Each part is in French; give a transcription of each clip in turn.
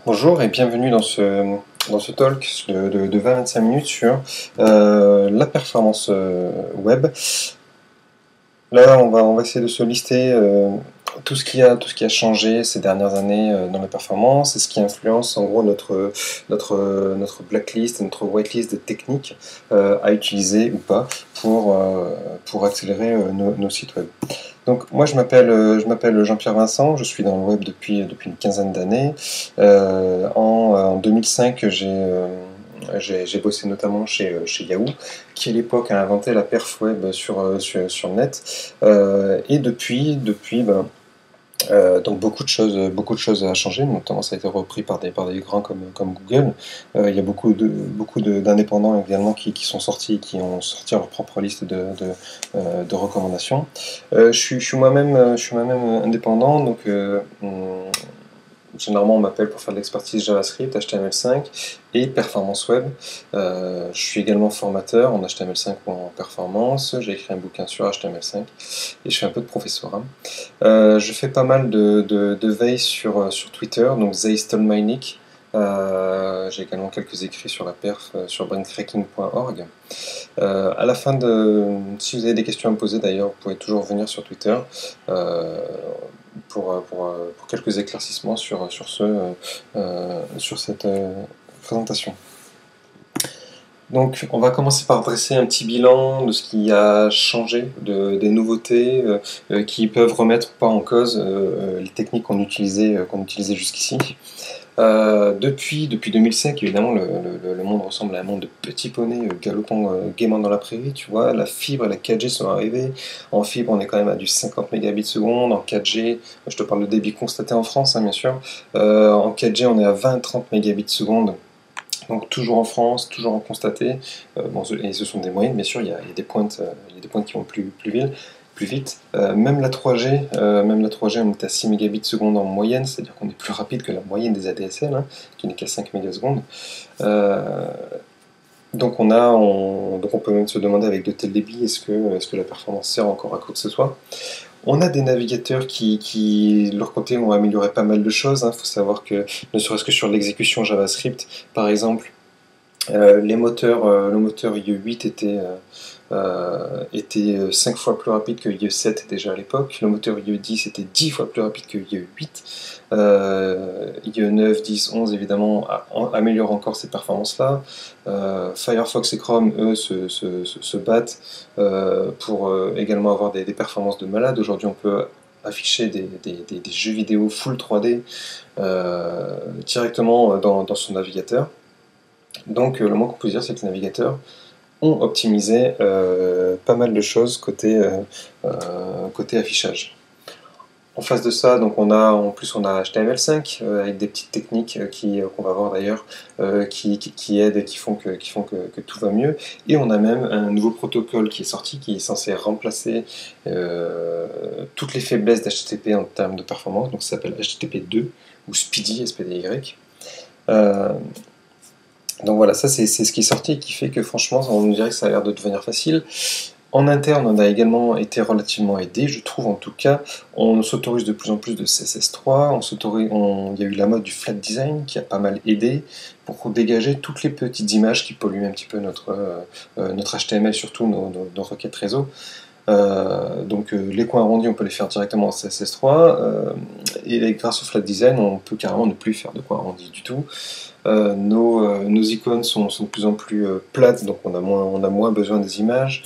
Bonjour et bienvenue dans ce talk de 20-25 minutes sur la performance web. Là, on va essayer de se lister tout ce qui a changé ces dernières années dans la performance et ce qui influence en gros notre blacklist, notre whitelist de techniques à utiliser ou pas pour accélérer nos sites web. Donc moi je m'appelle Jean-Pierre Vincent, je suis dans le web depuis une quinzaine d'années. En 2005 j'ai bossé notamment chez Yahoo, qui à l'époque a inventé la perf web sur le net. Et donc beaucoup de choses à changer, notamment ça a été repris par des grands comme Google. Il y a beaucoup d'indépendants également qui sont sortis, qui ont sorti leur propre liste de recommandations. Je suis moi-même indépendant, donc généralement, on m'appelle pour faire de l'expertise JavaScript, HTML5 et performance web. Je suis également formateur en HTML5 ou en performance. J'ai écrit un bouquin sur HTML5 et je fais un peu de professorat. Je fais pas mal de veille sur Twitter, donc Zeistolmeinik. J'ai également quelques écrits sur la perf sur braincracking.org. À la fin si vous avez des questions à me poser d'ailleurs, vous pouvez toujours venir sur Twitter euh, pour quelques éclaircissements sur cette présentation. Donc, on va commencer par dresser un petit bilan de ce qui a changé, des nouveautés qui peuvent remettre ou pas en cause les techniques qu'on utilisait jusqu'ici. Depuis 2005, évidemment, le monde ressemble à un monde de petits poneys galopant gaiement dans la prairie, tu vois. La fibre et la 4G sont arrivées. En fibre, on est quand même à du 50 mégabits seconde. En 4G, je te parle de débit constaté en France, hein, bien sûr. En 4G, on est à 20-30 mégabits seconde. Donc toujours en France, toujours en constaté. Et ce sont des moyennes, bien sûr, il y a des pointes, qui vont plus vite. Même la 3G, on est à 6 mégabits seconde en moyenne, c'est-à-dire qu'on est plus rapide que la moyenne des ADSL, hein, qui n'est qu'à 5 mégasecondes. Euh, donc on peut même se demander avec de tels débits, est-ce que la performance sert encore à quoi que ce soit. On a des navigateurs qui, de leur côté, ont amélioré pas mal de choses. Il faut savoir que, ne serait-ce que sur l'exécution JavaScript, par exemple, le moteur IE8 était 5 fois plus rapide que IE7 déjà à l'époque. Le moteur IE10 était 10 fois plus rapide que IE8. IE9, 10, 11 évidemment améliorent encore ces performances-là. Firefox et Chrome, eux, se battent pour également avoir des performances de malade. Aujourd'hui, on peut afficher des jeux vidéo full 3D directement dans son navigateur. Donc le moins qu'on peut dire, c'est que les navigateurs ont optimisé pas mal de choses côté affichage. En face de ça, donc en plus on a HTML5 avec des petites techniques qu'on va voir d'ailleurs qui aident et qui font que tout va mieux. Et on a même un nouveau protocole qui est sorti qui est censé remplacer toutes les faiblesses d'HTTP en termes de performance. Donc ça s'appelle HTTP2 ou SPDY, SPDY. Donc voilà, ça c'est ce qui est sorti et qui fait que franchement, on dirait que ça a l'air de devenir facile. En interne, on a également été relativement aidé, je trouve en tout cas. On s'autorise de plus en plus de CSS3, il y a eu la mode du flat design qui a pas mal aidé pour dégager toutes les petites images qui polluent un petit peu notre HTML, surtout nos requêtes réseau. Donc les coins arrondis, on peut les faire directement en CSS3, et grâce au flat design, on peut carrément ne plus faire de coins arrondis du tout. Nos icônes sont de plus en plus plates, donc on a moins besoin des images.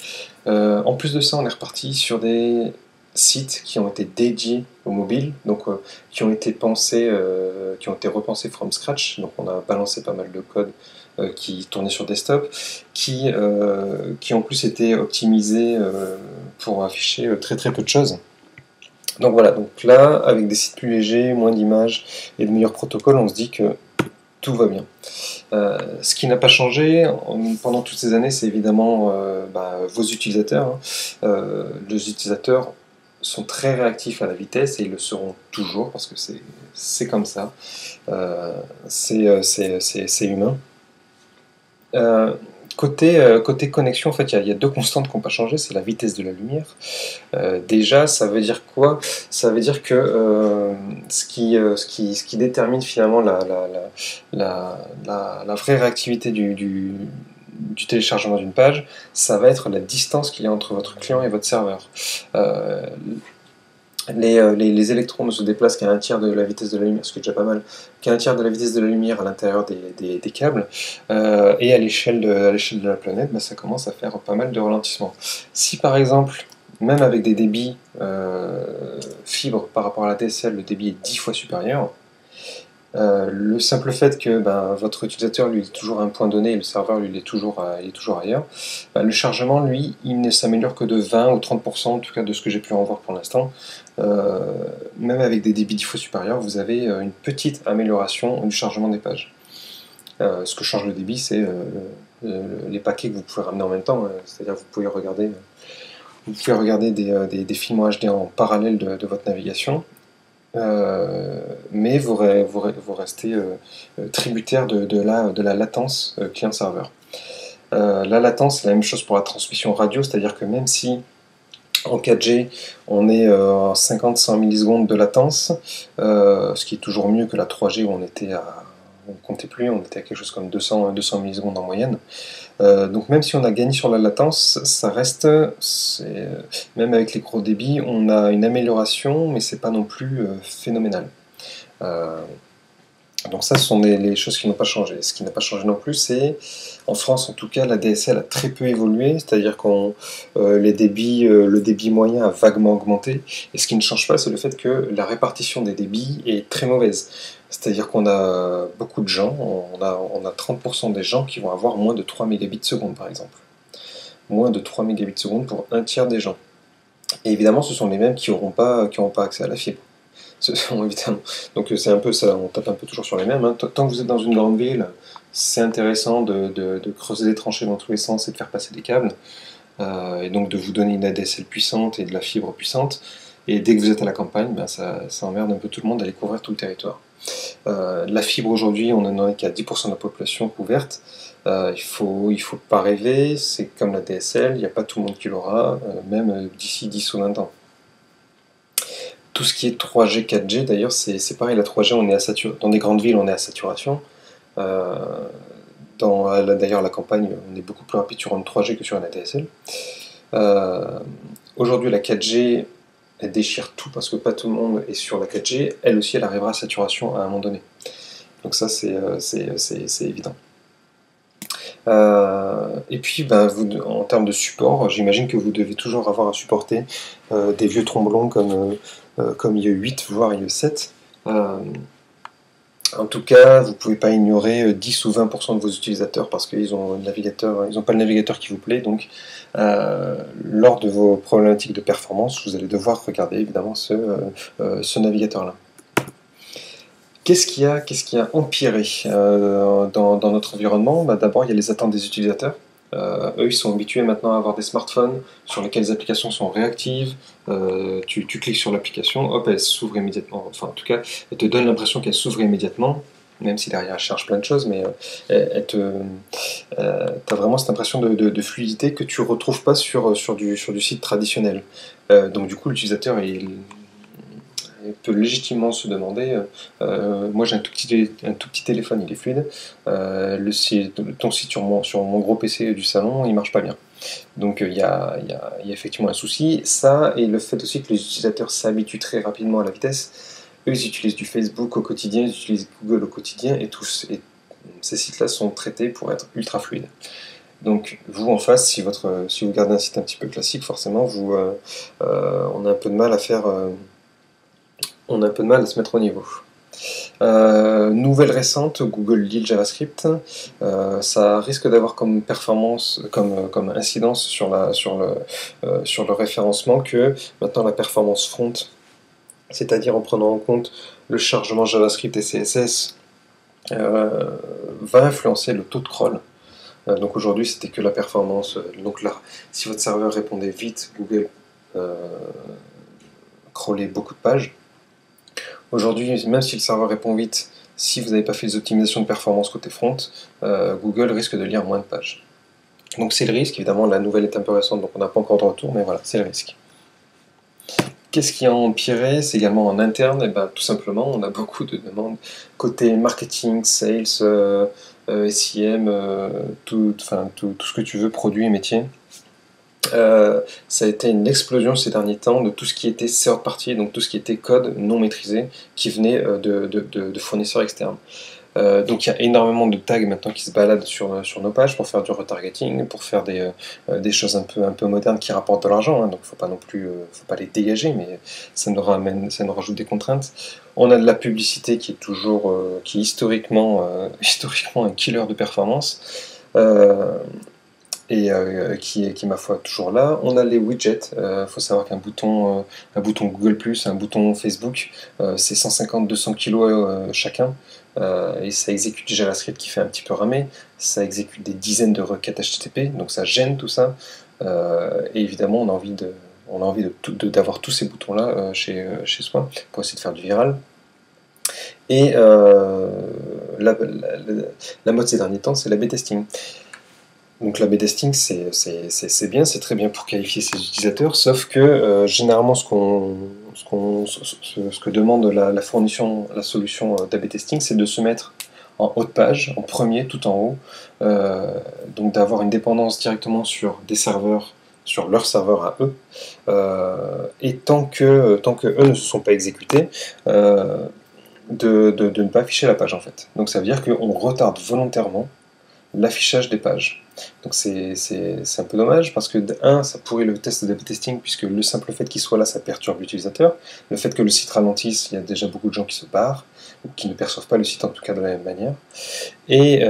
En plus de ça, on est reparti sur des sites qui ont été dédiés au mobile, donc qui ont été repensés from scratch. Donc on a balancé pas mal de code qui tournait sur desktop, qui en plus étaient optimisés pour afficher très très peu de choses. Donc voilà, donc là, avec des sites plus légers, moins d'images et de meilleurs protocoles, on se dit que tout va bien. Ce qui n'a pas changé pendant toutes ces années, c'est évidemment vos utilisateurs. Les utilisateurs sont très réactifs à la vitesse et ils le seront toujours parce que c'est comme ça. C'est humain. Côté connexion, en fait, il y a deux constantes qui n'ont pas changé, c'est la vitesse de la lumière. Déjà, ça veut dire quoi? Ça veut dire que ce qui détermine finalement la vraie réactivité du téléchargement d'une page, ça va être la distance qu'il y a entre votre client et votre serveur. Euh, les électrons ne se déplacent qu'à un tiers de la vitesse de la lumière, ce qui est déjà pas mal, qu'à un tiers de la vitesse de la lumière à l'intérieur des câbles, et à l'échelle de la planète, bah, ça commence à faire pas mal de ralentissement. Si par exemple, même avec des débits fibres par rapport à la DSL, le débit est 10 fois supérieur, le simple fait que votre utilisateur lui est toujours à un point donné et le serveur lui il est toujours ailleurs, le chargement lui il ne s'améliore que de 20 ou 30% en tout cas de ce que j'ai pu en voir pour l'instant. Même avec des débits 10 fois supérieurs, vous avez une petite amélioration du chargement des pages. Ce que change le débit, c'est les paquets que vous pouvez ramener en même temps, c'est-à-dire que vous pouvez regarder des films en HD en parallèle de votre navigation. Mais vous restez tributaire de la latence client-serveur. La latence, c'est la même chose pour la transmission radio, c'est-à-dire que même si en 4G on est à 50-100 millisecondes de latence, ce qui est toujours mieux que la 3G où on ne comptait plus, on était à quelque chose comme 200 millisecondes en moyenne. Donc même si on a gagné sur la latence, ça reste, même avec les gros débits, on a une amélioration, mais c'est pas non plus phénoménal. Donc ça, ce sont les choses qui n'ont pas changé. Ce qui n'a pas changé non plus, c'est, en France en tout cas, la DSL a très peu évolué, c'est-à-dire que le débit moyen a vaguement augmenté, et ce qui ne change pas, c'est le fait que la répartition des débits est très mauvaise. C'est-à-dire qu'on a beaucoup de gens, on a 30% des gens qui vont avoir moins de 3 mégabits seconde par exemple. Moins de 3 mégabits seconde pour un tiers des gens. Et évidemment, ce sont les mêmes qui n'auront pas accès à la fibre. Évidemment. Donc c'est un peu ça, on tape un peu toujours sur les mêmes. Hein. Tant que vous êtes dans une grande ville, c'est intéressant de creuser des tranchées dans tous les sens et de faire passer des câbles, et donc de vous donner une ADSL puissante et de la fibre puissante. Et dès que vous êtes à la campagne, ça emmerde un peu tout le monde d'aller couvrir tout le territoire. La fibre aujourd'hui, on n'en est qu'à 10% de la population couverte. Il faut pas rêver, c'est comme la DSL, il n'y a pas tout le monde qui l'aura, même d'ici 10 ou 20 ans. Tout ce qui est 3G, 4G, d'ailleurs, c'est pareil, la 3G, on est à dans des grandes villes, on est à saturation. D'ailleurs, la campagne, on est beaucoup plus rapide sur une 3G que sur une ADSL. Aujourd'hui, la 4G, elle déchire tout parce que pas tout le monde est sur la 4G. Elle aussi, elle arrivera à saturation à un moment donné. Donc ça, c'est évident. Et puis, en termes de support, j'imagine que vous devez toujours avoir à supporter des vieux tromblons comme IE8, voire IE7. En tout cas, vous ne pouvez pas ignorer 10 ou 20% de vos utilisateurs parce qu'ils ont ils n'ont pas le navigateur qui vous plaît. Donc, lors de vos problématiques de performance, vous allez devoir regarder évidemment ce navigateur-là. Qu'est-ce qui a empiré dans notre environnement? D'abord, il y a les attentes des utilisateurs. Eux, ils sont habitués maintenant à avoir des smartphones sur lesquels les applications sont réactives. Tu cliques sur l'application, hop, elle s'ouvre immédiatement. Enfin, en tout cas, elle te donne l'impression qu'elle s'ouvre immédiatement, même si derrière elle cherche plein de choses, mais t'as vraiment cette impression de fluidité que tu ne retrouves pas sur du site traditionnel. Donc du coup, l'utilisateur il peut légitimement se demander, moi j'ai un tout petit téléphone, il est fluide, ton site sur mon gros PC du salon, il marche pas bien. Donc il y a effectivement un souci, ça, et le fait aussi que les utilisateurs s'habituent très rapidement à la vitesse. Eux, ils utilisent du Facebook au quotidien, ils utilisent Google au quotidien, et ces sites-là sont traités pour être ultra fluides. Donc vous en face, si vous gardez un site un petit peu classique, forcément, on a un peu de mal à faire... on a un peu de mal à se mettre au niveau. Nouvelle récente, Google lit le JavaScript. Ça risque d'avoir comme performance, comme incidence sur le référencement que maintenant la performance front, c'est-à-dire en prenant en compte le chargement JavaScript et CSS, va influencer le taux de crawl. Donc aujourd'hui c'était que la performance. Donc là, si votre serveur répondait vite, Google crawlait beaucoup de pages. Aujourd'hui, même si le serveur répond vite, si vous n'avez pas fait les optimisations de performance côté front, Google risque de lire moins de pages. Donc c'est le risque, évidemment la nouvelle est un peu récente donc on n'a pas encore de retour, mais voilà, c'est le risque. Qu'est-ce qui a empiré? C'est également en interne, et ben, tout simplement on a beaucoup de demandes côté marketing, sales, SIM, enfin, tout ce que tu veux, produits et métiers. Ça a été une explosion ces derniers temps de tout ce qui était third party, donc tout ce qui était code non maîtrisé qui venait de fournisseurs externes. Donc il y a énormément de tags maintenant qui se baladent sur nos pages pour faire du retargeting, pour faire des choses un peu modernes qui rapportent de l'argent, hein, donc faut pas non plus faut pas les dégager, mais ça nous rajoute des contraintes. On a de la publicité qui est toujours qui est historiquement, historiquement un killer de performance. Qui est ma foi toujours là. On a les widgets, faut savoir un bouton Google+, un bouton Facebook, c'est 150-200 kg chacun, et ça exécute déjà JavaScript qui fait un petit peu ramer, ça exécute des dizaines de requêtes HTTP, donc ça gêne tout ça, et évidemment on a envie d'avoir tous ces boutons-là chez soi, pour essayer de faire du viral. Et la mode ces derniers temps, c'est l'A/B testing. Donc l'A/B testing, c'est bien, c'est très bien pour qualifier ses utilisateurs, sauf que généralement ce que demande la solution d'A/B testing, c'est de se mettre en haut de page, en premier, tout en haut, donc d'avoir une dépendance directement sur des serveurs, sur leur serveur à eux, et tant que eux ne se sont pas exécutés, de ne pas afficher la page en fait. Donc ça veut dire qu'on retarde volontairement l'affichage des pages. Donc c'est un peu dommage parce que, ça pourrit le test d'A/B testing puisque le simple fait qu'il soit là, ça perturbe l'utilisateur. Le fait que le site ralentisse, il y a déjà beaucoup de gens qui se barrent ou qui ne perçoivent pas le site en tout cas de la même manière. Et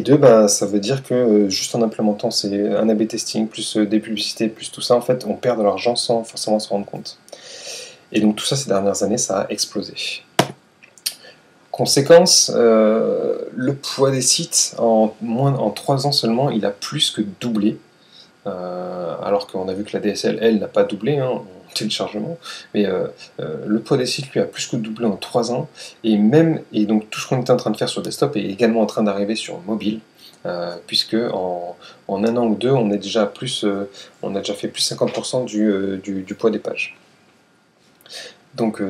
deux, ça veut dire que juste en implémentant un A/B testing plus des publicités plus tout ça, en fait, on perd de l'argent sans forcément se rendre compte. Et donc tout ça ces dernières années, ça a explosé. Conséquence, le poids des sites en 3 ans seulement, il a plus que doublé. Alors qu'on a vu que la DSL, elle, n'a pas doublé en téléchargement, mais le poids des sites, lui, a plus que doublé en 3 ans, et donc tout ce qu'on était en train de faire sur desktop est également en train d'arriver sur mobile, puisque en 1 an ou 2, on a déjà fait plus 50% du poids des pages. Donc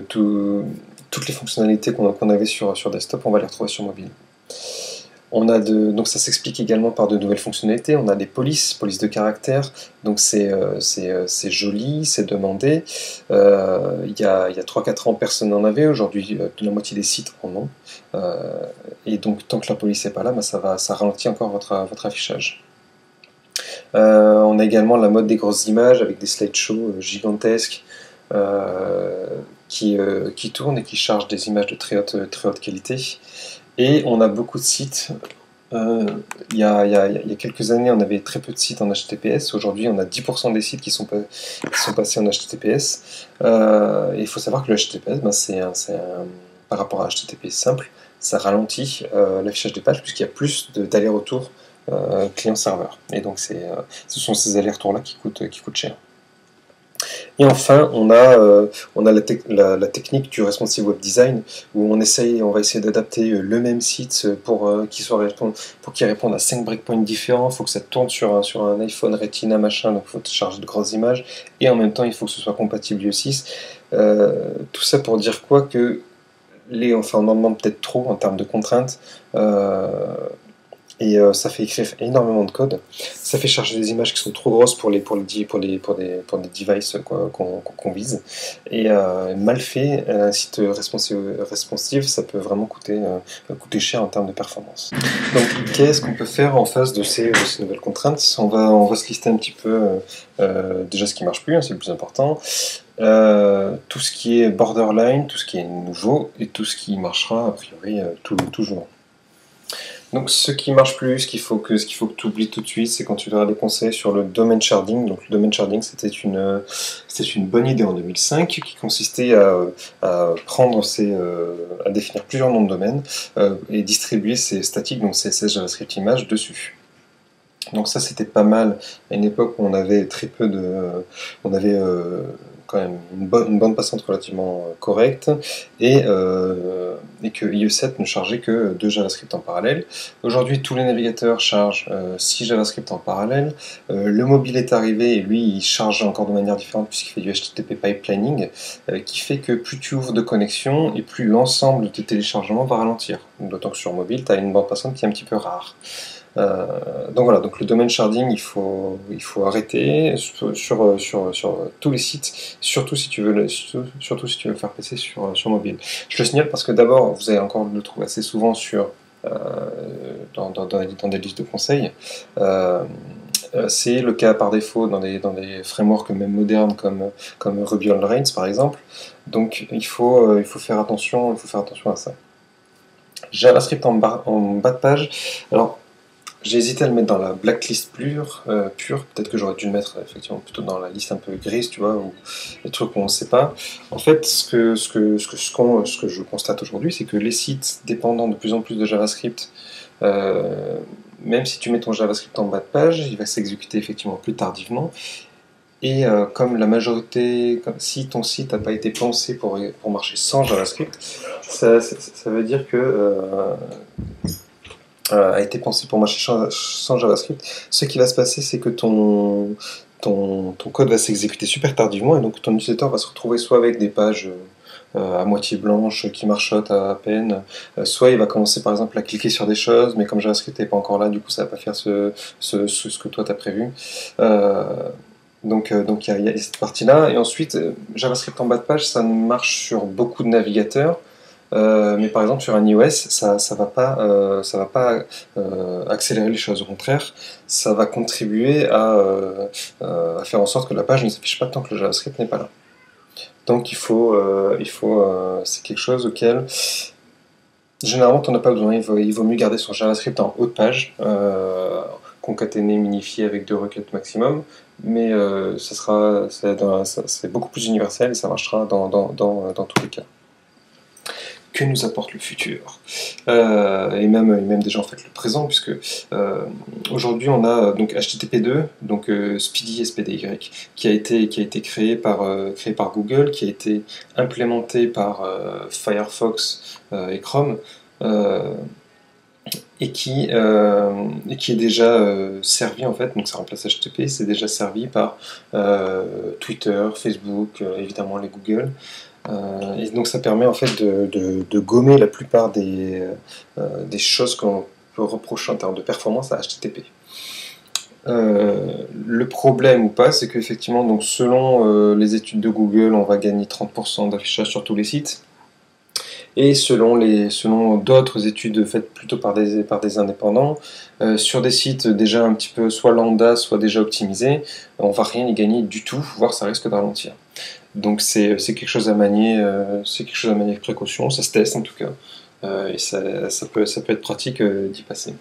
toutes les fonctionnalités qu'on avait sur desktop, on va les retrouver sur mobile. Donc ça s'explique également par de nouvelles fonctionnalités. On a des polices de caractères, donc c'est joli, c'est demandé. Il y a 3-4 ans, personne n'en avait. Aujourd'hui, la moitié des sites en ont. Et donc tant que la police n'est pas là, ça ralentit encore votre affichage. On a également la mode des grosses images avec des slideshows gigantesques qui tournent et qui chargent des images de très haute qualité. Et on a beaucoup de sites. Il y a quelques années, on avait très peu de sites en HTTPS. Aujourd'hui, on a 10% des sites qui sont passés en HTTPS. Il faut savoir que le HTTPS, par rapport à HTTP simple, ça ralentit l'affichage des pages puisqu'il y a plus d'aller-retour client-serveur. Et donc, ce sont ces allers-retours-là qui coûtent cher. Et enfin, on a la technique du responsive web design, où on va essayer d'adapter le même site pour qu'il réponde à 5 breakpoints différents. Il faut que ça tourne sur un iPhone Retina machin, donc il faut charger de grosses images, et en même temps il faut que ce soit compatible IE6. Tout ça pour dire quoi que on en demande peut-être trop en termes de contraintes. Et ça fait écrire énormément de code, ça fait charger des images qui sont trop grosses pour des devices qu'on vise, et mal fait, un site responsive, ça peut vraiment coûter cher en termes de performance. Donc qu'est-ce qu'on peut faire en face de ces nouvelles contraintes? On va se lister un petit peu déjà ce qui marche plus, hein, c'est le plus important, tout ce qui est borderline, tout ce qui est nouveau, et tout ce qui marchera a priori toujours. Donc ce qui marche plus, ce qu'il faut que tu oublies tout de suite, c'est quand tu donneras des conseils sur le domain sharding. Donc le domain sharding, c'était une bonne idée en 2005 qui consistait à définir plusieurs noms de domaines et distribuer ces statiques, donc CSS, JavaScript, images dessus. Donc ça c'était pas mal à une époque où on avait très peu on avait quand même une bonne passante relativement correcte, et que IE7 ne chargeait que 2 JavaScript en parallèle. Aujourd'hui, tous les navigateurs chargent 6 JavaScript en parallèle. Le mobile est arrivé et lui, il charge encore de manière différente puisqu'il fait du HTTP pipelining, qui fait que plus tu ouvres de connexions et plus l'ensemble de téléchargements va ralentir. D'autant que sur mobile, tu as une bande passante qui est un petit peu rare. Donc voilà, donc le domain sharding, il faut arrêter sur tous les sites, surtout si tu veux surtout si tu veux le faire passer sur mobile. Je le signale parce que d'abord, vous allez encore le trouver assez souvent dans des listes de conseils. C'est le cas par défaut dans des frameworks même modernes comme Ruby on Rails par exemple. Donc il faut faire attention à ça. JavaScript en bas de page. Alors, j'ai hésité à le mettre dans la blacklist pure. Peut-être que j'aurais dû le mettre effectivement plutôt dans la liste un peu grise, tu vois, ou les trucs qu'on ne sait pas. En fait, ce que je constate aujourd'hui, c'est que les sites dépendant de plus en plus de JavaScript, même si tu mets ton JavaScript en bas de page, il va s'exécuter effectivement plus tardivement. Et comme la majorité, si ton site n'a pas été pensé pour marcher sans JavaScript, ça veut dire que a été pensé pour marcher sans JavaScript. Ce qui va se passer, c'est que ton code va s'exécuter super tardivement et donc ton utilisateur va se retrouver soit avec des pages à moitié blanches qui marchotent à peine, soit il va commencer par exemple à cliquer sur des choses, mais comme JavaScript n'est pas encore là, du coup ça va pas faire ce que toi tu as prévu. Donc il y a cette partie-là. Et ensuite, JavaScript en bas de page, ça marche sur beaucoup de navigateurs. Mais par exemple sur un iOS, ça va pas accélérer les choses. Au contraire, ça va contribuer à faire en sorte que la page ne s'affiche pas tant que le JavaScript n'est pas là. Donc c'est quelque chose auquel généralement tu n'en as pas besoin. Il vaut mieux garder son JavaScript en haut de page, concaténé, minifié avec 2 requêtes maximum. Mais c'est beaucoup plus universel et ça marchera dans tous les cas. Que nous apporte le futur et même déjà en fait le présent, puisque aujourd'hui on a donc HTTP2, donc Speedy SPDY, qui a été créé par Google, qui a été implémenté par Firefox et Chrome, et qui est déjà servi en fait, donc ça remplace HTTP, c'est déjà servi par Twitter, Facebook, évidemment les Google. Et donc ça permet en fait de gommer la plupart des choses qu'on peut reprocher en termes de performance à HTTP. Le problème ou pas, c'est qu'effectivement, donc selon les études de Google, on va gagner 30% d'affichage sur tous les sites. Et selon d'autres études faites plutôt par des indépendants, sur des sites déjà un petit peu soit lambda, soit déjà optimisés, on va rien y gagner du tout, voire ça risque de ralentir. Donc c'est quelque chose à manier, avec précaution, ça se teste en tout cas, et ça peut être pratique d'y passer.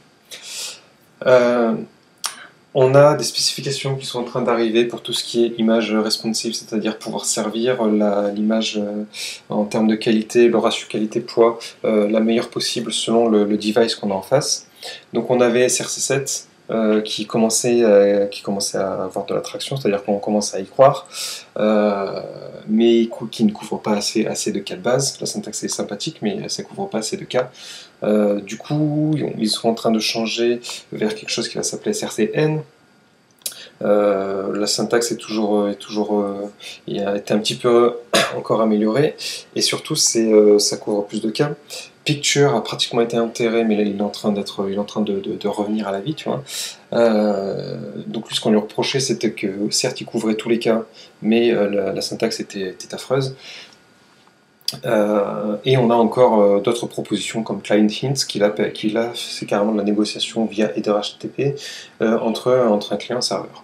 On a des spécifications qui sont en train d'arriver pour tout ce qui est image responsive, c'est-à-dire pouvoir servir l'image en termes de qualité, le ratio qualité-poids, la meilleure possible selon le device qu'on a en face. Donc on avait SRC7 qui commençait à avoir de l'attraction, c'est-à-dire qu'on commence à y croire, mais qui ne couvre pas assez de cas de base. La syntaxe est sympathique, mais ça ne couvre pas assez de cas. Du coup, ils sont en train de changer vers quelque chose qui va s'appeler SRCN. La syntaxe il a été un petit peu encore améliorée, et surtout ça couvre plus de cas. Picture a pratiquement été enterré, mais là il est en train de revenir à la vie, tu vois. Donc lui, ce qu'on lui reprochait, c'était que certes il couvrait tous les cas, mais la syntaxe était affreuse. Et on a encore d'autres propositions comme Client Hints, qui là c'est carrément de la négociation via header HTTP entre un client et un serveur.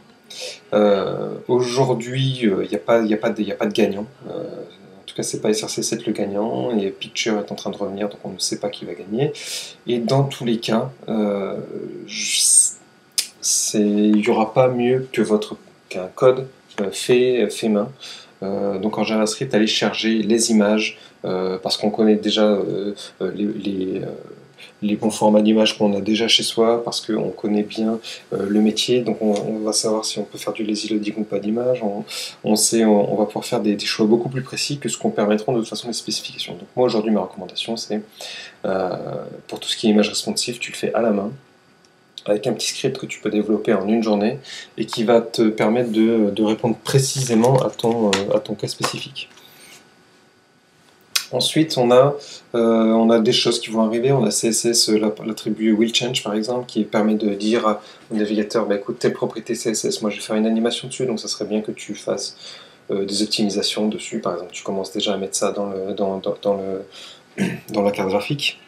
Aujourd'hui, il n'y a pas de gagnant. En tout cas, c'est pas SRC7 le gagnant, et Picture est en train de revenir, donc on ne sait pas qui va gagner. Et dans tous les cas, il n'y aura pas mieux qu'un code fait main. Donc en JavaScript, aller chercher les images, parce qu'on connaît déjà les bons formats d'image qu'on a déjà chez soi, parce qu'on connaît bien le métier, donc on va savoir si on peut faire du lazy loading ou pas d'image, on va pouvoir faire des choix beaucoup plus précis que ce qu'on permettront de toute façon les spécifications. Donc moi aujourd'hui ma recommandation c'est, pour tout ce qui est image responsive, tu le fais à la main, avec un petit script que tu peux développer en une journée, et qui va te permettre de répondre précisément à ton cas spécifique. Ensuite, on a des choses qui vont arriver. On a CSS, l'attribut will change par exemple, qui permet de dire au navigateur, bah, écoute, telle propriété CSS, moi je vais faire une animation dessus, donc ça serait bien que tu fasses des optimisations dessus. Par exemple, tu commences déjà à mettre ça dans la carte graphique.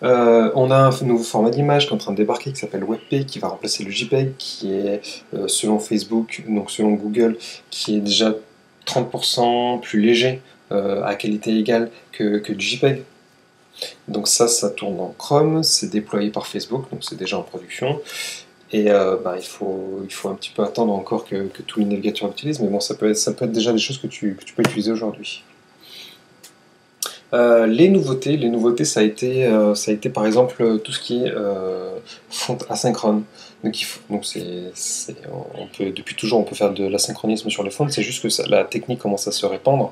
On a un nouveau format d'image qui est en train de débarquer qui s'appelle WebP, qui va remplacer le JPEG, qui est selon Facebook, donc selon Google, qui est déjà 30% plus léger à qualité égale que du JPEG. Donc ça tourne en Chrome, c'est déployé par Facebook, donc c'est déjà en production. Et il faut un petit peu attendre encore que tous les navigateurs l'utilisent, mais bon, ça peut être déjà des choses que tu peux utiliser aujourd'hui. Les nouveautés, ça a été par exemple tout ce qui est fonte asynchrone. Depuis toujours, on peut faire de l'asynchronisme sur les fontes. C'est juste que la technique commence à se répandre.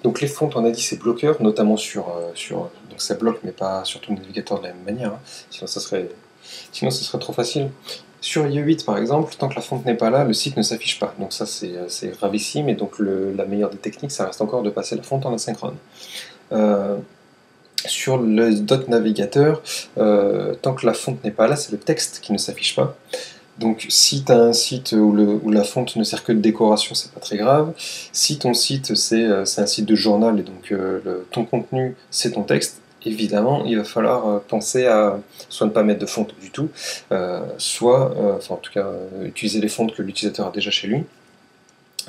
Donc les fontes, on a dit, c'est bloqueur, notamment donc ça bloque, mais pas sur tout le navigateur de la même manière. Hein. Sinon, ce serait trop facile. Sur IE8 par exemple, tant que la fonte n'est pas là, le site ne s'affiche pas. Donc ça, c'est gravissime. Et donc la meilleure des techniques, ça reste encore de passer la fonte en asynchrone. Sur le navigateur, tant que la fonte n'est pas là, c'est le texte qui ne s'affiche pas. Donc si tu as un site où la fonte ne sert que de décoration, c'est pas très grave. Si ton site c'est un site de journal et donc ton contenu c'est ton texte, évidemment il va falloir penser à soit ne pas mettre de fonte du tout, soit, en tout cas utiliser les fontes que l'utilisateur a déjà chez lui,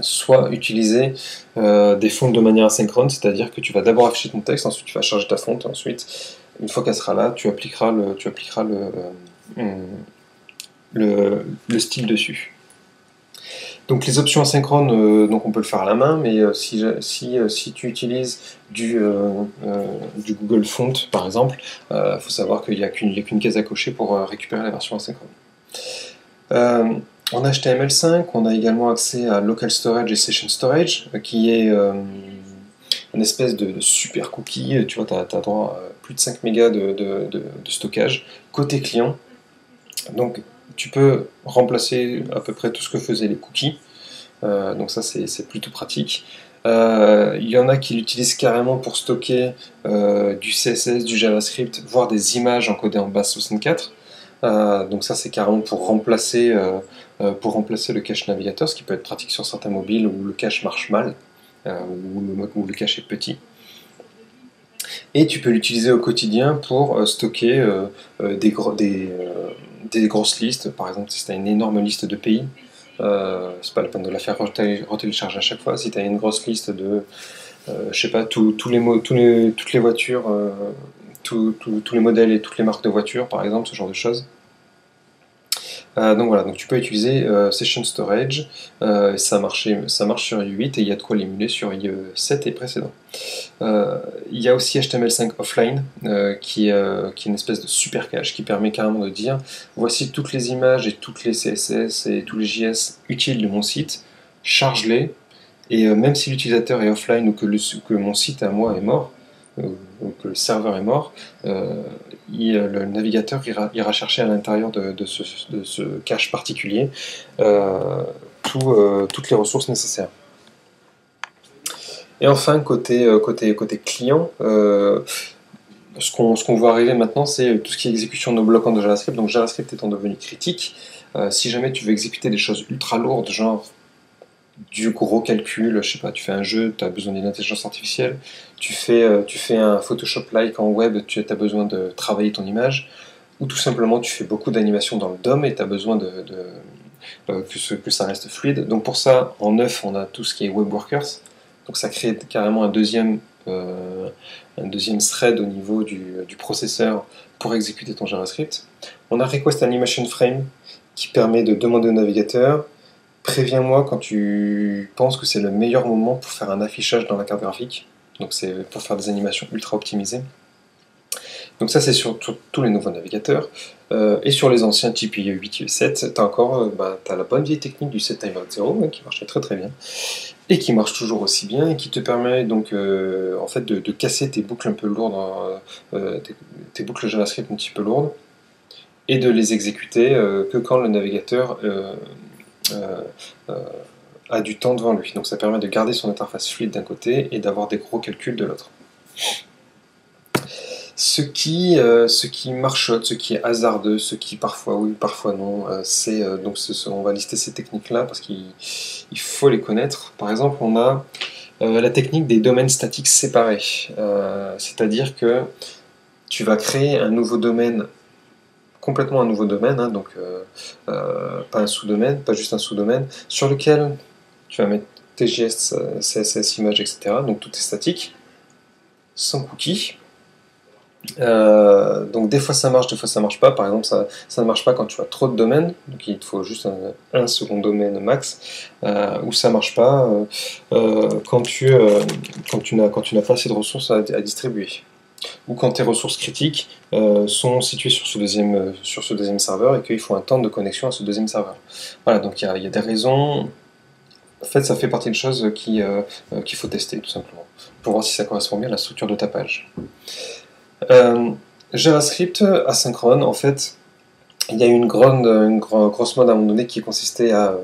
soit utiliser des fontes de manière asynchrone, c'est-à-dire que tu vas d'abord afficher ton texte, ensuite tu vas charger ta fonte, ensuite, une fois qu'elle sera là, tu appliqueras le style dessus. Donc les options asynchrones, donc on peut le faire à la main, mais si tu utilises du Google Font par exemple, faut savoir qu'il n'y a qu'une case à cocher pour récupérer la version asynchrone. En HTML5, on a également accès à Local Storage et Session Storage, qui est une espèce de super cookie. Tu vois, tu as droit à plus de 5 mégas de stockage côté client. Donc tu peux remplacer à peu près tout ce que faisaient les cookies. Donc ça, c'est plutôt pratique. Il y en a qui l'utilisent carrément pour stocker du CSS, du JavaScript, voire des images encodées en base 64. Donc ça, c'est carrément pour remplacer le cache navigateur, ce qui peut être pratique sur certains mobiles où le cache marche mal, où le cache est petit. Et tu peux l'utiliser au quotidien pour stocker des grosses listes. Par exemple, si tu as une énorme liste de pays, c'est pas la peine de la faire retélécharger à chaque fois. Si tu as une grosse liste de, je sais pas, toutes les voitures, tous les modèles et toutes les marques de voitures, par exemple, ce genre de choses. Donc voilà, donc tu peux utiliser Session Storage, ça marche sur IE8 et il y a de quoi l'émuler sur IE7 et précédent. Il y a aussi HTML5 Offline, qui est une espèce de super cache qui permet carrément de dire voici toutes les images et toutes les CSS et tous les JS utiles de mon site, charge-les, et même si l'utilisateur est offline ou que mon site à moi est mort, ou que le serveur est mort, le navigateur ira chercher à l'intérieur de ce cache particulier toutes les ressources nécessaires. Et enfin, côté client, ce qu'on voit arriver maintenant, c'est tout ce qui est exécution non bloquante de JavaScript. Donc JavaScript étant devenu critique, si jamais tu veux exécuter des choses ultra lourdes, genre du gros calcul, je sais pas, tu fais un jeu, tu as besoin d'une intelligence artificielle, tu fais un Photoshop-like en web, tu as besoin de travailler ton image, ou tout simplement tu fais beaucoup d'animations dans le DOM et tu as besoin que ça reste fluide. Donc pour ça, en neuf, on a tout ce qui est Web Workers, donc ça crée carrément un deuxième thread au niveau du processeur pour exécuter ton JavaScript. On a Request Animation Frame qui permet de demander au navigateur préviens-moi quand tu penses que c'est le meilleur moment pour faire un affichage dans la carte graphique. Donc c'est pour faire des animations ultra optimisées. Donc ça c'est sur tous les nouveaux navigateurs. Et sur les anciens type IE8, IE7, tu as encore t'as la bonne vieille technique du set timer 0 qui marchait très très bien et qui marche toujours aussi bien et qui te permet donc en fait de casser tes boucles un peu lourdes, tes boucles JavaScript un petit peu lourdes et de les exécuter que quand le navigateur a du temps devant lui. Donc ça permet de garder son interface fluide d'un côté et d'avoir des gros calculs de l'autre. Ce qui marchote, ce qui est hasardeux, ce qui parfois oui, parfois non, on va lister ces techniques-là parce qu'il faut les connaître. Par exemple, on a la technique des domaines statiques séparés, c'est-à-dire que tu vas créer un nouveau domaine, complètement un nouveau domaine, hein, donc pas un sous-domaine, pas juste un sous-domaine, sur lequel tu vas mettre TJS, CSS, images, etc. Donc tout est statique, sans cookies. Donc des fois ça marche, des fois ça marche pas. Par exemple, ça ne marche pas quand tu as trop de domaines, donc il te faut juste un second domaine max, ou ça marche pas quand tu n'as pas assez de ressources à distribuer, ou quand tes ressources critiques sont situées sur ce deuxième serveur et qu'il faut un temps de connexion à ce deuxième serveur. Voilà, donc il y a des raisons. En fait, ça fait partie des choses qu'il faut tester tout simplement pour voir si ça correspond bien à la structure de ta page. JavaScript asynchrone, en fait, il y a une grosse mode à un moment donné qui consistait à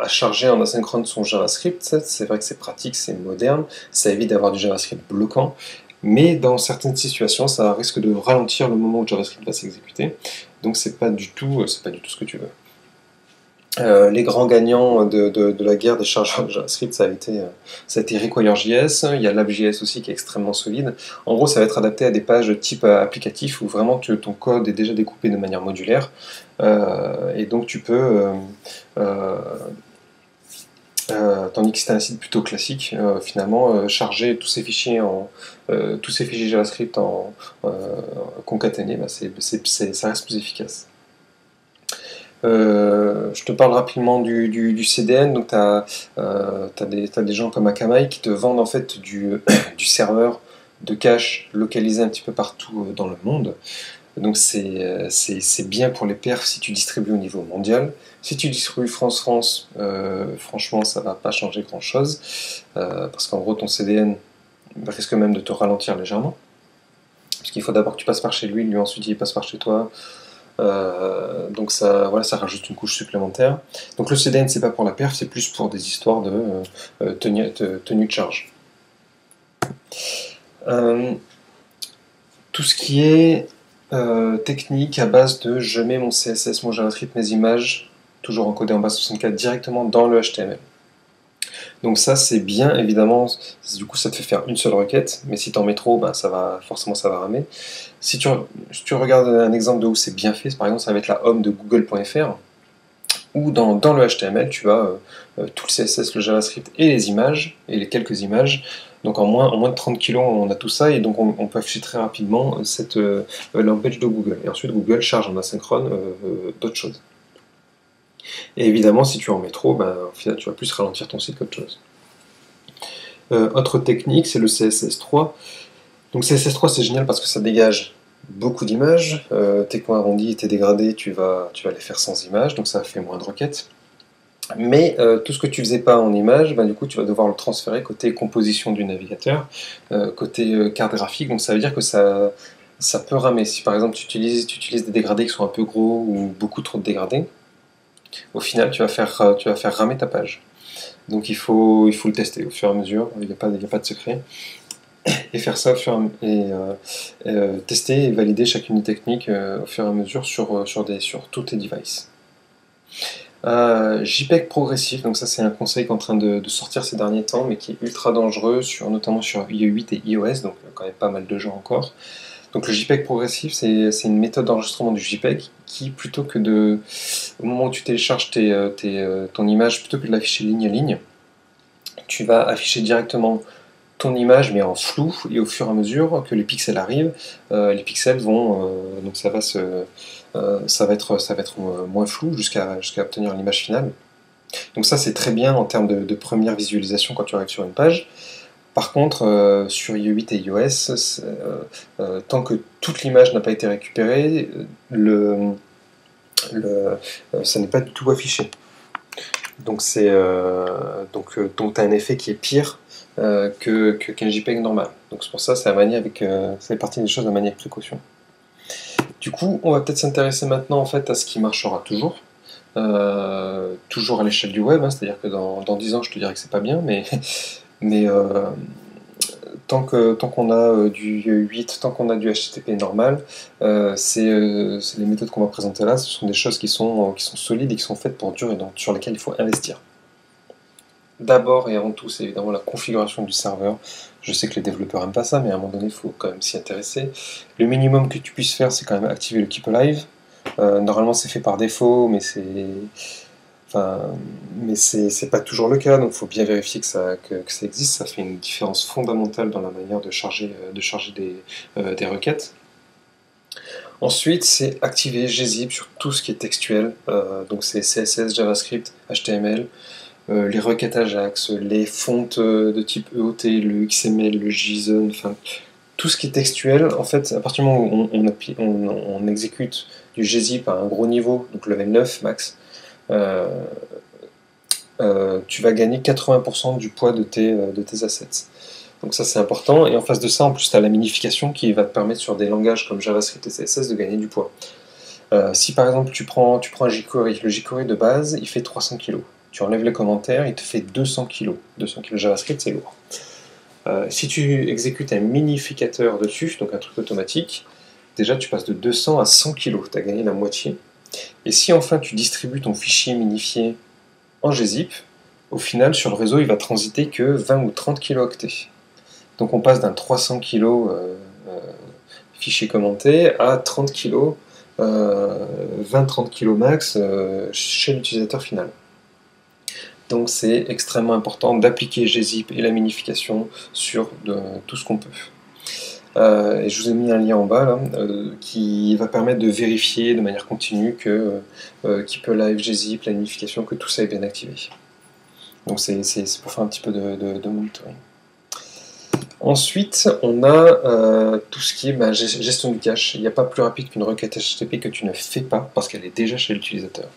charger en asynchrone son JavaScript. C'est vrai que c'est pratique, c'est moderne, ça évite d'avoir du JavaScript bloquant, mais dans certaines situations, ça risque de ralentir le moment où JavaScript va s'exécuter. Donc c'est pas du tout ce que tu veux. Les grands gagnants de la guerre des chargeurs JavaScript, ça a été Require.js, il y a Lab.js aussi qui est extrêmement solide. En gros, ça va être adapté à des pages type applicatif où vraiment ton code est déjà découpé de manière modulaire. Et donc tu peux, tandis que c'est un site plutôt classique, finalement, charger tous ces fichiers JavaScript concaténés, ça reste plus efficace. Je te parle rapidement du CDN. Donc, tu as des gens comme Akamai qui te vendent en fait du serveur de cache localisé un petit peu partout dans le monde. Donc, c'est bien pour les perfs si tu distribues au niveau mondial. Si tu distribues France-France, franchement, ça va pas changer grand-chose. Parce qu'en gros, ton CDN risque même de te ralentir légèrement. Parce qu'il faut d'abord que tu passes par chez lui ensuite il passe par chez toi. Donc ça rajoute une couche supplémentaire. Donc le CDN c'est pas pour la perf, c'est plus pour des histoires de tenue de charge. Tout ce qui est technique à base de je mets mon CSS, mon JavaScript, mes images, toujours encodées en base 64 directement dans le HTML. Donc ça c'est bien évidemment, du coup ça te fait faire une seule requête, mais si tu en mets trop, forcément ça va ramer. Si tu regardes un exemple de où c'est bien fait, par exemple ça va être la home de google.fr, où dans le HTML tu as tout le CSS, le JavaScript et les images, et les quelques images. Donc en moins de 30 kilos on a tout ça, et donc on peut afficher très rapidement cette landing de Google. Et ensuite Google charge en asynchrone d'autres choses. Et évidemment, si tu en mets trop, au final, tu vas plus ralentir ton site qu'autre chose. Autre technique, c'est le CSS3. Donc CSS3, c'est génial parce que ça dégage beaucoup d'images. Tes coins arrondis et tes dégradés, tu vas les faire sans images, donc ça fait moins de requêtes. Mais tout ce que tu faisais pas en images, du coup, tu vas devoir le transférer côté composition du navigateur, côté carte graphique. Donc ça veut dire que ça peut ramer. Si par exemple tu utilises des dégradés qui sont un peu gros ou beaucoup trop de dégradés, au final, tu vas faire ramer ta page. Donc il faut le tester au fur et à mesure, il n'y a pas de secret. Et faire ça tester et valider chacune des techniques au fur et à mesure sur tous tes devices. JPEG progressif, donc ça c'est un conseil qui est en train de sortir ces derniers temps, mais qui est ultra dangereux, notamment sur IE8 et iOS, donc quand même pas mal de gens encore. Donc le JPEG progressif, c'est une méthode d'enregistrement du JPEG qui, plutôt que au moment où tu télécharges ton image, plutôt que de l'afficher ligne à ligne, tu vas afficher directement ton image mais en flou, et au fur et à mesure que les pixels arrivent, les pixels vont, donc ça va être moins flou jusqu'à obtenir l'image finale. Donc ça c'est très bien en termes de première visualisation quand tu arrives sur une page. Par contre, sur i8 et iOS, tant que toute l'image n'a pas été récupérée, ça n'est pas du tout affiché. Donc tu as un effet qui est pire qu'un JPEG normal. Donc c'est pour ça, ça fait partie des choses à manier avec précaution. Du coup, on va peut-être s'intéresser maintenant en fait à ce qui marchera toujours. Toujours à l'échelle du web, hein, c'est-à-dire que dans 10 ans je te dirais que c'est pas bien, mais tant qu'on a du 8, tant qu'on a du HTTP normal, c'est les méthodes qu'on va présenter là, ce sont des choses qui sont solides et qui sont faites pour durer, donc sur lesquelles il faut investir. D'abord et avant tout, c'est évidemment la configuration du serveur. Je sais que les développeurs n'aiment pas ça, mais à un moment donné, il faut quand même s'y intéresser. Le minimum que tu puisses faire, c'est quand même activer le Keep Alive. Normalement, c'est fait par défaut, mais c'est pas toujours le cas, donc il faut bien vérifier que ça existe. Ça fait une différence fondamentale dans la manière de charger des requêtes. Ensuite, c'est activer gzip sur tout ce qui est textuel, donc c'est CSS, JavaScript, HTML, les requêtes Ajax, les fontes de type EOT, le XML, le JSON, enfin tout ce qui est textuel. En fait, à partir du moment où on exécute du gzip à un gros niveau, donc level 9 max, tu vas gagner 80% du poids de tes assets. Donc ça c'est important, et en face de ça, en plus tu as la minification qui va te permettre sur des langages comme JavaScript et CSS de gagner du poids. Si par exemple tu prends un jQuery, le jQuery de base il fait 300 kg. Tu enlèves les commentaires, il te fait 200 kg. 200 kg JavaScript, c'est lourd. Si tu exécutes un minificateur dessus, donc un truc automatique, déjà tu passes de 200 à 100 kg, tu as gagné la moitié. Et si enfin tu distribues ton fichier minifié en gzip, au final sur le réseau il va transiter que 20 ou 30 kilooctets. Donc on passe d'un 300 kg fichier commenté à 30 kg, 20-30 kg max chez l'utilisateur final. Donc c'est extrêmement important d'appliquer gzip et la minification sur tout ce qu'on peut. Et je vous ai mis un lien en bas là, qui va permettre de vérifier de manière continue que Keep Alive, gzip, la minification, que tout ça est bien activé. Donc c'est pour faire un petit peu de monitoring. Ensuite, on a tout ce qui est gestion du cache. Il n'y a pas plus rapide qu'une requête HTTP que tu ne fais pas parce qu'elle est déjà chez l'utilisateur.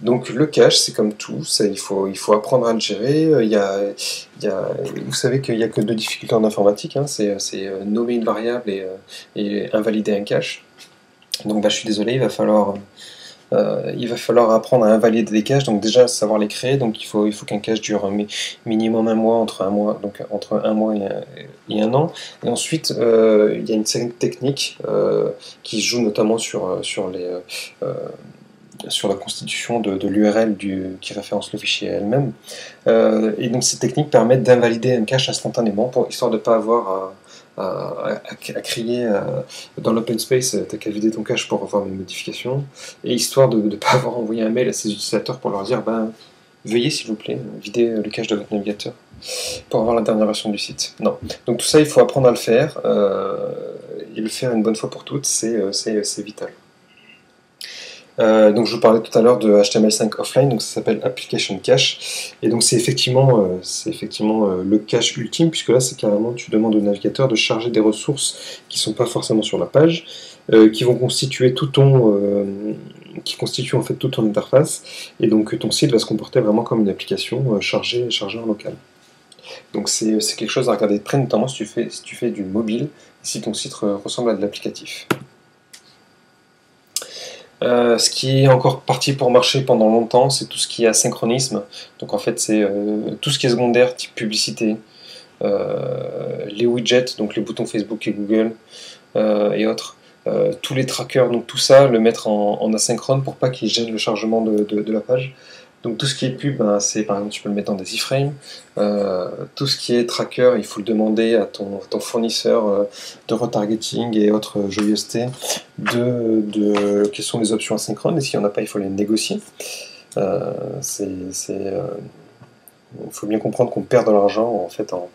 Donc le cache, c'est comme tout, il faut apprendre à le gérer. Vous savez qu'il n'y a que deux difficultés en informatique, hein, c'est nommer une variable et invalider un cache. Donc je suis désolé, il va falloir apprendre à invalider des caches, donc déjà savoir les créer. Donc il faut qu'un cache dure minimum un mois, entre un mois et un an. Et ensuite, il y a une série de techniques qui se jouent notamment sur la constitution de l'URL qui référence le fichier elle-même. Et donc ces techniques permettent d'invalider un cache instantanément, histoire de ne pas avoir à crier dans l'open space, t'as qu'à vider ton cache pour revoir mes modifications, et histoire de ne pas avoir envoyé un mail à ses utilisateurs pour leur dire veuillez s'il vous plaît vider le cache de votre navigateur pour avoir la dernière version du site. Non. Donc tout ça il faut apprendre à le faire, et le faire une bonne fois pour toutes, c'est vital. Donc je vous parlais tout à l'heure de HTML5 offline, donc ça s'appelle Application Cache, et donc c'est effectivement le cache ultime, puisque là c'est carrément tu demandes au navigateur de charger des ressources qui sont pas forcément sur la page, qui vont constituer qui constituent en fait toute ton interface, et donc ton site va se comporter vraiment comme une application chargée en local. Donc c'est quelque chose à regarder de près, notamment si tu fais du mobile, si ton site ressemble à de l'applicatif. Ce qui est encore parti pour marcher pendant longtemps, c'est tout ce qui est asynchronisme. Donc en fait, c'est tout ce qui est secondaire, type publicité, les widgets, donc les boutons Facebook et Google et autres, tous les trackers, donc tout ça, le mettre en asynchrone pour pas qu'il gêne le chargement de la page. Donc tout ce qui est pub, c'est par exemple tu peux le mettre dans des iframes. Tout ce qui est tracker, il faut le demander à ton fournisseur de retargeting et autres joyeusetés quelles sont les options asynchrones, et s'il n'y en a pas, il faut les négocier. Il faut bien comprendre qu'on perd de l'argent en fait en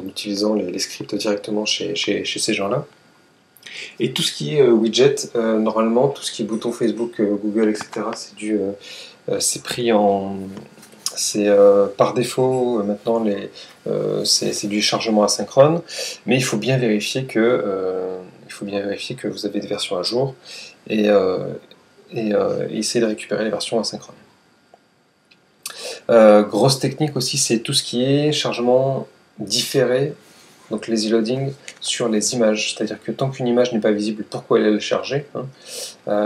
utilisant les scripts directement chez ces gens-là. Et tout ce qui est widget, normalement, tout ce qui est bouton Facebook, Google, etc., c'est pris en par défaut maintenant c'est du chargement asynchrone, mais il faut bien vérifier que vous avez des versions à jour et, essayer de récupérer les versions asynchrones. Grosse technique aussi, c'est tout ce qui est chargement différé, donc lazy loading sur les images, c'est-à-dire que tant qu'une image n'est pas visible, pourquoi elle est chargée, hein.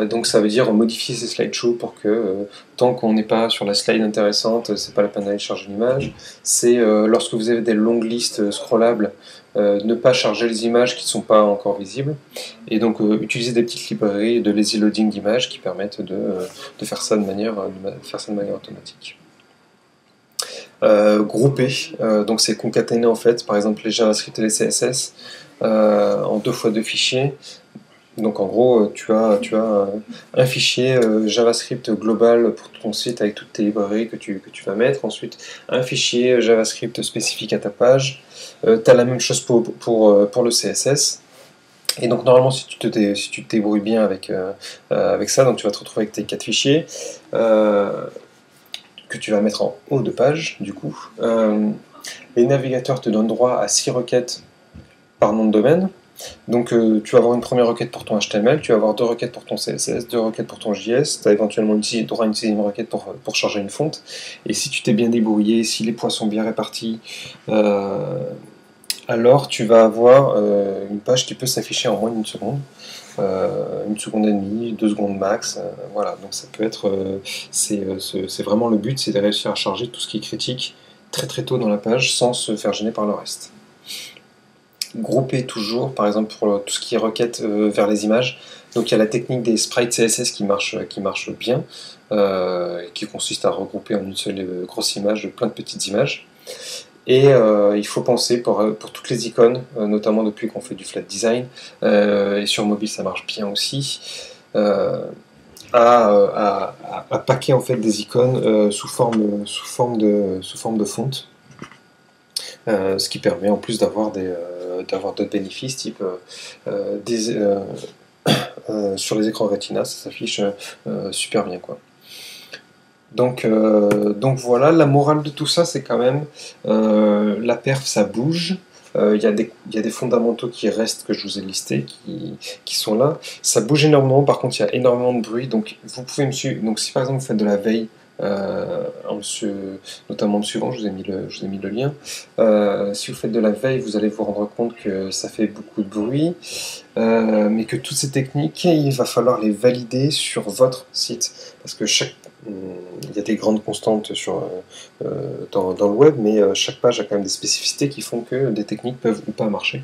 Donc ça veut dire modifier ses slideshows pour que tant qu'on n'est pas sur la slide intéressante, c'est pas la peine d'aller charger l'image. C'est lorsque vous avez des longues listes scrollables, ne pas charger les images qui ne sont pas encore visibles, et donc utiliser des petites librairies de lazy loading d'images qui permettent de faire ça de manière automatique. Grouper, donc c'est concaténer en fait par exemple les JavaScript et les CSS en 2x2 fichiers. Donc en gros tu as un fichier JavaScript global pour ton site avec toutes tes librairies que tu vas mettre, ensuite un fichier JavaScript spécifique à ta page, tu as la même chose pour le CSS. Et donc normalement si tu te débrouilles bien avec ça, donc tu vas te retrouver avec tes 4 fichiers que tu vas mettre en haut de page, du coup. Les navigateurs te donnent droit à 6 requêtes par nom de domaine. Donc tu vas avoir une première requête pour ton HTML, tu vas avoir 2 requêtes pour ton CSS, 2 requêtes pour ton JS, tu as éventuellement droit à une 6e requête pour charger une fonte. Et si tu t'es bien débrouillé, si les poids sont bien répartis, alors tu vas avoir une page qui peut s'afficher en moins d'une seconde. 1,5 secondes, 2 secondes max, voilà, donc ça peut être, c'est vraiment le but, c'est de réussir à charger tout ce qui est critique très très tôt dans la page sans se faire gêner par le reste. Grouper toujours, par exemple pour tout ce qui est requête vers les images, donc il y a la technique des sprites CSS qui marche bien, qui consiste à regrouper en une seule grosse image de plein de petites images. Et il faut penser pour toutes les icônes, notamment depuis qu'on fait du flat design, et sur mobile ça marche bien aussi, à packer en fait des icônes sous forme de fonte, ce qui permet en plus d'avoir d'autres bénéfices, type sur les écrans Retina, ça s'affiche super bien, quoi. Donc voilà, la morale de tout ça, c'est quand même la perf, ça bouge. Il y a des fondamentaux qui restent, que je vous ai listés, qui sont là. Ça bouge énormément, par contre il y a énormément de bruit, donc vous pouvez me suivre. Donc si par exemple vous faites de la veille, notamment en me suivant, je vous ai mis le lien. Si vous faites de la veille, vous allez vous rendre compte que ça fait beaucoup de bruit, mais que toutes ces techniques, il va falloir les valider sur votre site, parce que il y a des grandes constantes dans le web, mais chaque page a quand même des spécificités qui font que des techniques peuvent ou pas marcher.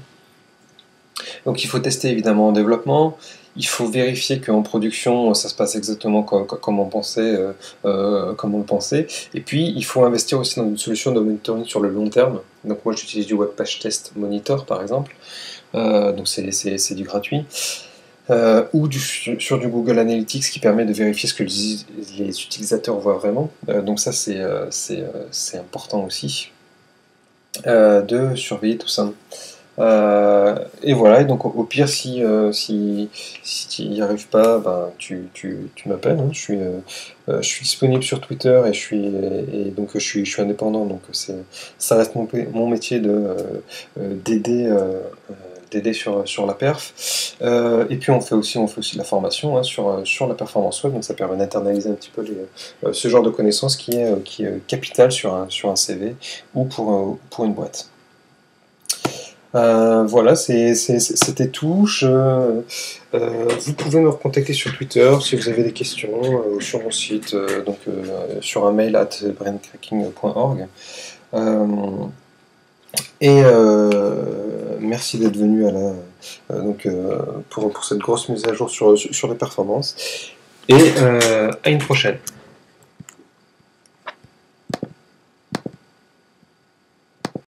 Donc il faut tester évidemment en développement, il faut vérifier qu'en production ça se passe exactement comme on le pensait, et puis il faut investir aussi dans une solution de monitoring sur le long terme. Donc moi j'utilise du Web Page Test Monitor par exemple, donc c'est du gratuit. Ou sur du Google Analytics qui permet de vérifier ce que les utilisateurs voient vraiment. Donc ça c'est important aussi de surveiller tout ça. Et voilà, et donc au pire si tu n'y arrives pas, ben, tu m'appelles, hein. Je suis disponible sur Twitter et donc je suis indépendant, donc ça reste mon métier d'aider sur la perf. Et puis on fait aussi de la formation, hein, sur la performance web, donc ça permet d'internaliser un petit peu ce genre de connaissances qui est capital sur un CV ou pour une boîte. Voilà, c'était tout. Vous pouvez me recontacter sur Twitter si vous avez des questions, ou sur mon site, sur un mail @braincracking.org. Merci d'être venu pour cette grosse mise à jour sur les performances. Et à une prochaine.